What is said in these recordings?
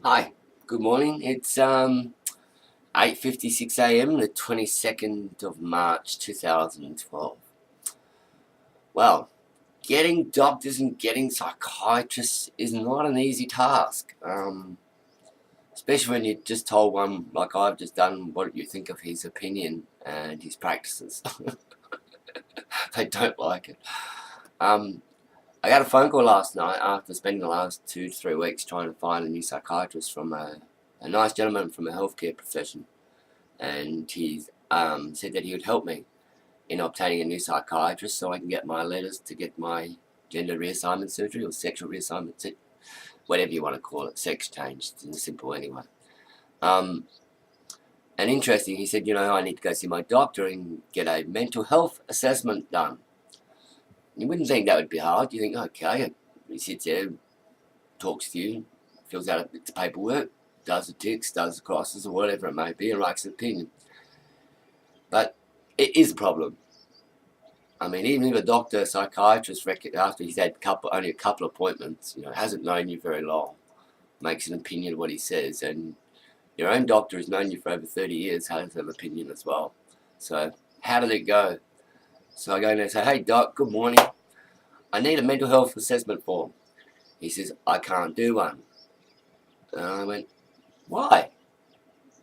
Hi, good morning. It's 8:56 a.m. the 22nd of March 2012. Well, getting doctors and getting psychiatrists is not an easy task. Especially when you just told one like I've just done what you think of his opinion and his practices. They don't like it. I got a phone call last night after spending the last 2 to 3 weeks trying to find a new psychiatrist from a nice gentleman from a healthcare profession, and he said that he would help me in obtaining a new psychiatrist so I can get my letters to get my gender reassignment surgery or sexual reassignment, whatever you want to call it, sex change. It's simple anyway. And interesting, he said, I need to go see my doctor and get a mental health assessment done. You wouldn't think that would be hard. You think, okay, he sits there, talks to you, fills out the paperwork, does the ticks, does the crosses, or whatever it may be, and writes an opinion. But it is a problem. I mean, even if a doctor, a psychiatrist, after he's had only a couple of appointments, hasn't known you very long, makes an opinion of what he says, and your own doctor has known you for over 30 years, has an opinion as well. So how did it go? So I go in there and say, hey doc, good morning. I need a mental health assessment form. He says, I can't do one. And I went, why?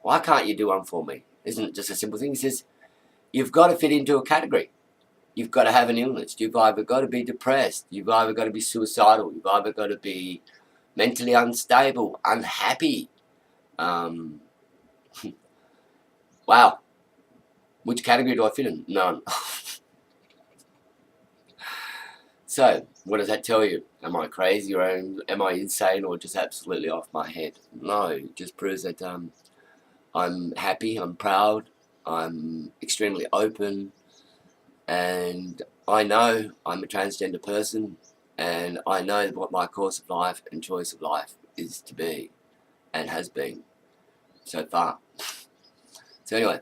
Why can't you do one for me? Isn't it just a simple thing? He says, you've got to fit into a category. You've got to have an illness. You've either got to be depressed. You've either got to be suicidal. You've either got to be mentally unstable, unhappy. Wow. Which category do I fit in? None. So, what does that tell you? Am I crazy, or am I insane, or just absolutely off my head? No, it just proves that I'm happy, I'm proud, I'm extremely open, and I know I'm a transgender person, and I know what my course of life and choice of life is to be, and has been, so far. So anyway,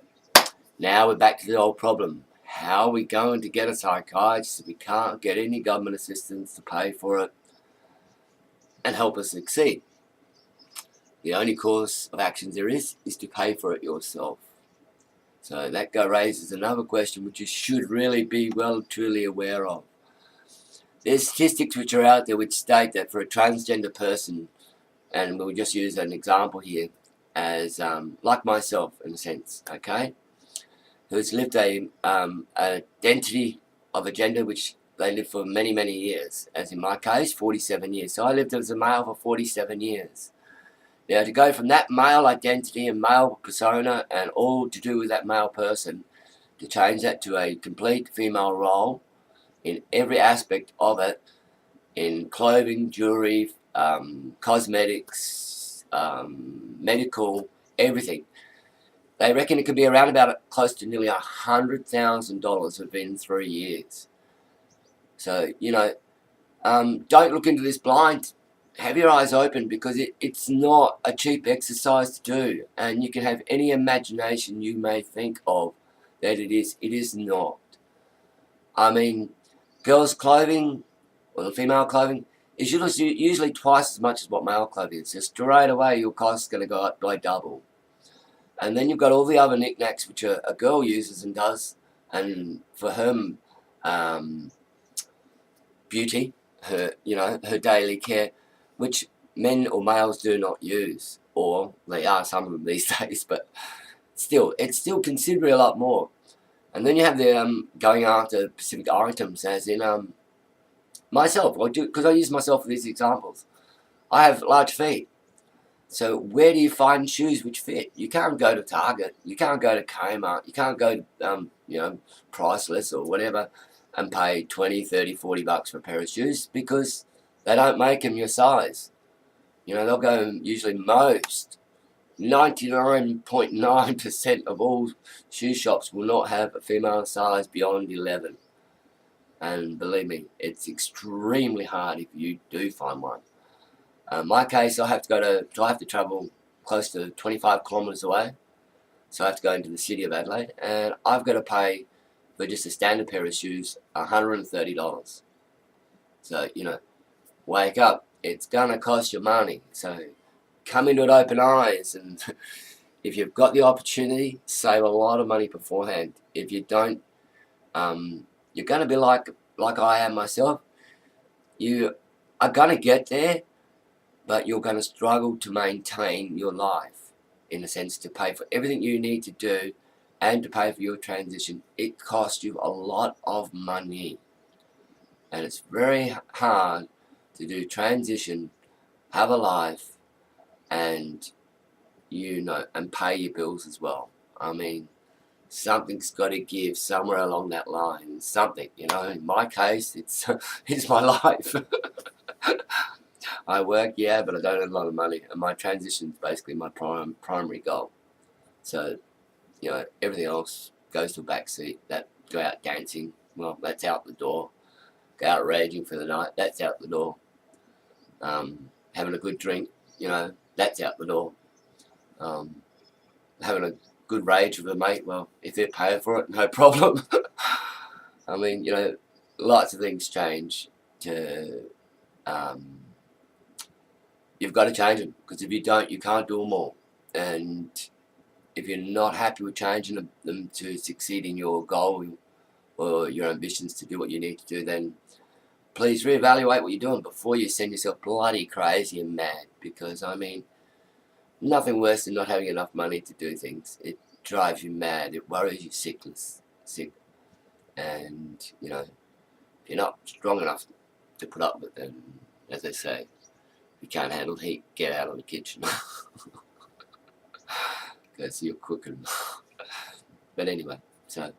now we're back to the old problem. How are we going to get a psychiatrist if we can't get any government assistance to pay for it and help us succeed? The only course of actions there is to pay for it yourself. So that raises another question which you should really be well truly aware of. There's statistics which are out there which state that for a transgender person, and we'll just use an example here as like myself in a sense, okay, who's lived a identity of a gender which they lived for many, many years, as in my case, 47 years. So I lived as a male for 47 years. Now, to go from that male identity and male persona and all to do with that male person, to change that to a complete female role in every aspect of it, in clothing, jewelry, cosmetics, medical, everything. They reckon it could be around about close to nearly $100,000 within 3 years. So, don't look into this blind. Have your eyes open, because it's not a cheap exercise to do. And you can have any imagination you may think of that it is. It is not. I mean, girls' clothing, or the female clothing, is usually twice as much as what male clothing is. So straight away your cost is going to go up by double. And then you've got all the other knickknacks which a girl uses and does, and for her beauty, her daily care, which men or males do not use, or they are, some of them these days, but still, it's still considerably a lot more. And then you have the going after specific items, as in myself, because I use myself for these examples. I have large feet. So where do you find shoes which fit? You can't go to Target, you can't go to Kmart, you can't go to, Priceless or whatever and pay 20, 30, 40 bucks for a pair of shoes, because they don't make them your size. They'll go, usually most, 99.9% of all shoe shops will not have a female size beyond 11. And believe me, it's extremely hard if you do find one. In my case, I have to travel close to 25 kilometres away. So I have to go into the city of Adelaide, and I've got to pay for just a standard pair of shoes $130. So, wake up. It's going to cost you money. So come into it open eyes, and if you've got the opportunity, save a lot of money beforehand. If you don't, you're going to be like I am myself. You are going to get there, but you're going to struggle to maintain your life, in a sense, to pay for everything you need to do and to pay for your transition. It costs you a lot of money, and it's very hard to do transition, have a life, and and pay your bills as well. I mean, something's got to give somewhere along that line. Something, In my case, it's it's my life. I work, yeah, but I don't have a lot of money, and my transition's basically my primary goal. So, everything else goes to a backseat. That go out dancing, well, that's out the door. Go out raging for the night, that's out the door. Having a good drink, that's out the door. Having a good rage with a mate, well, if they're paying for it, no problem. I mean, lots of things change to, you've got to change them, because if you don't, you can't do them all. And if you're not happy with changing them to succeed in your goal or your ambitions to do what you need to do, then please reevaluate what you're doing before you send yourself bloody crazy and mad. Because, I mean, nothing worse than not having enough money to do things. It drives you mad. It worries you sick. And, if you're not strong enough to put up with it, then, as they say, if you can't handle heat, get out of the kitchen. Because you're cooking. But anyway, so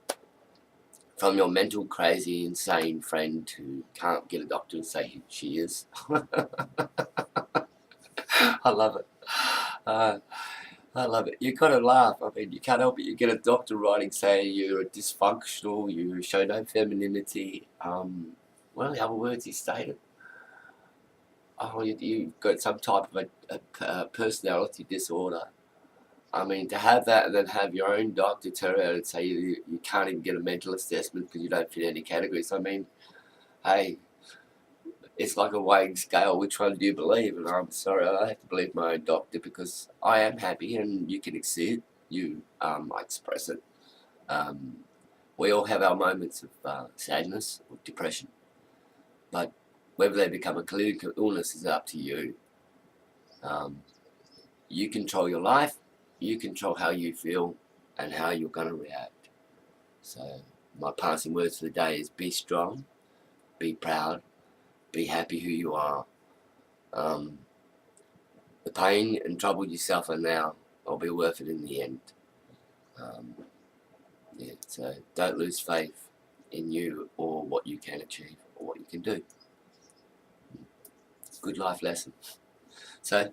from your mental, crazy, insane friend who can't get a doctor to say who she is. I love it. I love it. You gotta laugh. I mean, you can't help it. You get a doctor writing saying you're dysfunctional, you show no femininity. What are the other words he stated? Oh, you've got some type of a personality disorder. I mean, to have that and then have your own doctor turn around and say you can't even get a mental assessment because you don't fit any categories. I mean, hey, it's like a weighing scale. Which one do you believe? And I'm sorry, I have to believe my own doctor, because I am happy and you can exceed. I express it. We all have our moments of sadness or depression, but whether they become a clinical illness is up to you. You control your life. You control how you feel and how you're going to react. So my passing words for the day is be strong, be proud, be happy who you are. The pain and trouble you suffer now will be worth it in the end. So don't lose faith in you or what you can achieve or what you can do. Good life lesson. So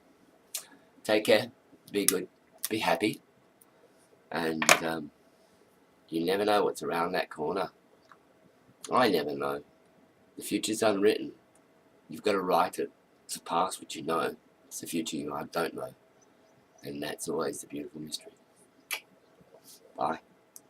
take care, be good, be happy, and you never know what's around that corner. I never know. The future's unwritten. You've got to write it. It's the past which you know. It's the future you don't know. And that's always the beautiful mystery. Bye.